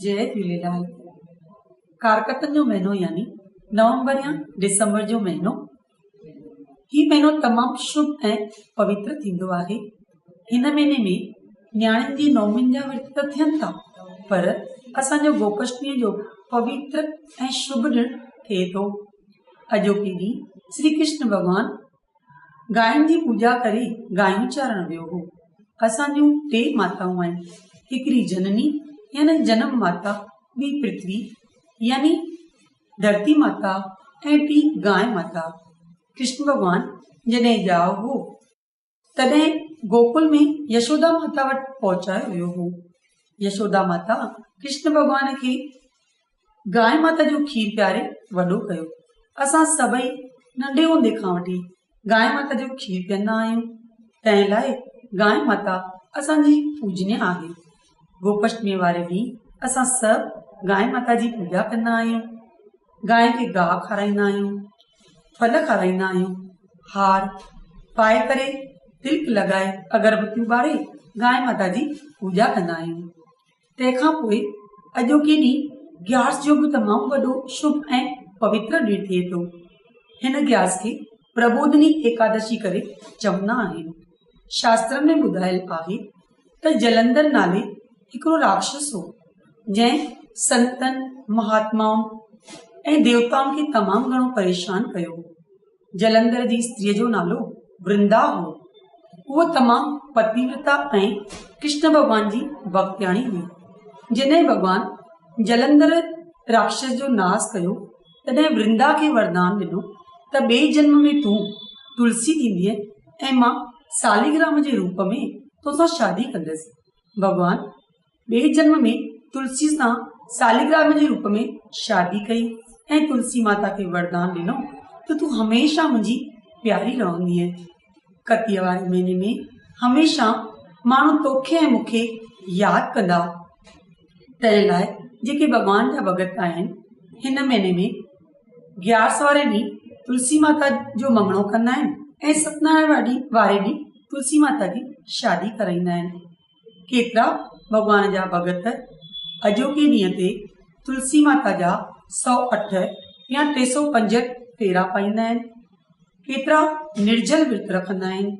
जय झूलेलाल। कारकतन जो महीनो यानी नवंबर या दिसंबर जो महीनो ही महीनो तमाम शुभ ऐं पवित्र थींदो आहे। हिन महीने में न्याणियुनि जी नौमिन जा विर्त त थियनि था, पर असांजो गोपाष्टमी जो पवित्र ऐं शुभ ॾिणु थिए थो। अॼोके ॾींहुं श्री कृष्ण भॻवान गायनि जी पूजा करे गायूं चारण वियो हो। असांजूं टे माताऊं आहिनि, हिकिड़ी जननी यानी जनम माता, ॿी पृथ्वी यानी धरती माता ऐं ॿी गाय माता। कृष्ण भॻवान जॾहिं ॼाओ हो तॾहिं गोकुल में यशोदा माता वटि पहुचायो वियो हो। यशोदा माता कृष्ण भॻवान खे गाय माता जो खीर पियारे वॾो कयो। असां सभई नंढे हूंदे खां वठी गाय माता जो खीर पीअंदा आहियूं, तंहिं लाइ गाय माता असांजी पूजनीय आहे। गोपाष्टमी वारे ॾींहुं असां सभु गाय माता जी पूजा कंदा आहियूं। गांइ खे गाहु खाराईंदा आहियूं, फल खाराईंदा आहियूं, हार पाए करे तिलक लॻाए अगरबत्तियूं ॿारे गांइ माता जी पूजा कंदा आहियूं। तंहिंखां पोइ अॼोके ॾींहुं ग्यारस जो बि तमामु वॾो शुभ ऐं पवित्र ॾींहुं थिए थो। हिन ग्यारस खे प्रबोधनी एकादशी करे चवंदा आहिनि। शास्त्रनि में ॿुधायल आहे त जलंधर नाले हिकिड़ो राक्षस हो, जंहिं संतनि, महात्माउनि ऐं देवताउनि खे तमामु घणो परेशान कयो। जलंधर जी स्त्रीअ जो नालो वृंदा हो। उहा तमामु पतिव्रता ऐं कृष्ण भॻवान जी भक्तियाणी हुई। जॾहिं भॻवान जलंधर राक्षस जो नाश कयो तॾहिं वृंदा खे वरदान ॾिनो त ॿिए जन्म में तूं तुलसी थींदीअ ऐं मां सालिग्राम जे रूप में तोसां शादी कंदसि। भॻवान ॿिए जन्म में तुलसी सां सालिग्राम जे रूप में शादी कई ऐं तुलसी माता खे वरदान ॾिनो त तूं हमेशा मुंहिंजी प्यारी रहंदीअ। कतीअ वारे महीने में हमेशा माण्हू तोखे ऐं मूंखे यादि कंदा। तंहिं लाइ जेके भॻवान जा भॻत आहिनि हिन महीने में ग्यारस वारे ॾींहुं तुलसी माता जो मंगणो कंदा आहिनि ऐं सत्यनारायण वारे ॾींहुं तुलसी माता जी शादी कराईंदा आहिनि। केतिरा भॻवान जा भॻत अॼोके ॾींहं ते तुलसी माता जा 108 या 305 फेरा पाईंदा आहिनि। केतिरा निर्जल विर्त रखंदा आहिनि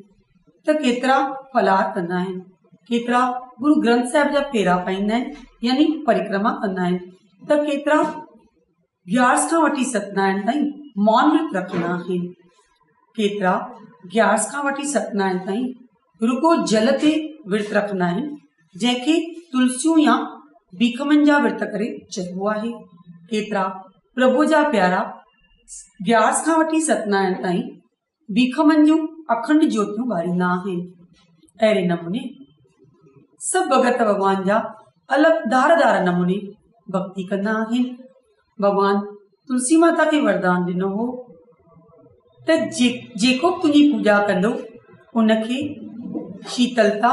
त केतिरा फलार कंदा आहिनि। केतिरा गुरु ग्रंथ साहिब जा फेरा पाईंदा आहिनि यानी परिक्रमा कंदा आहिनि त केतिरा ग्यारस खां वठी सत्यनारायण ताईं मौन विर्त रखंदा आहिनि। केतिरा ग्यारस खां वठी सत्यनारायण ताईं रुगो जल ते विर्त रखंदा आहिनि, जंहिंखे तुलसियूं या बीखमन जा विर्त करे चइबो आहे। केतिरा प्रभु जा प्यारा ग्यारस खां वठी सत्यनारायण ताईं बीखमन जूं अखंड ज्योतियूं ॿारींदा आहिनि। अहिड़े नमूने सभु भॻत भॻवान जा अलॻि धार धार नमूने भक्ति कंदा आहिनि। भॻवान तुलसी माता खे वरदान ॾिनो हो त जेको तुंहिंजी पूजा कंदो उनखे शीतलता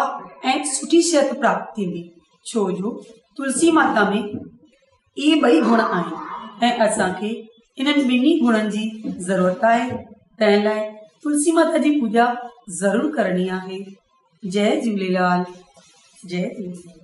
ऐं सुठी सिहत प्राप्त थींदी, छो जो तुलसी माता में इहे ॿई गुण आहिनि ऐं असांखे इन्हनि ॿिन्ही गुणनि जी ज़रूरत आहे। तंहिं लाइ तुलसी माता जी पूजा ज़रूरु करणी आहे। जय झूलेलाल। जय झूलेलाल।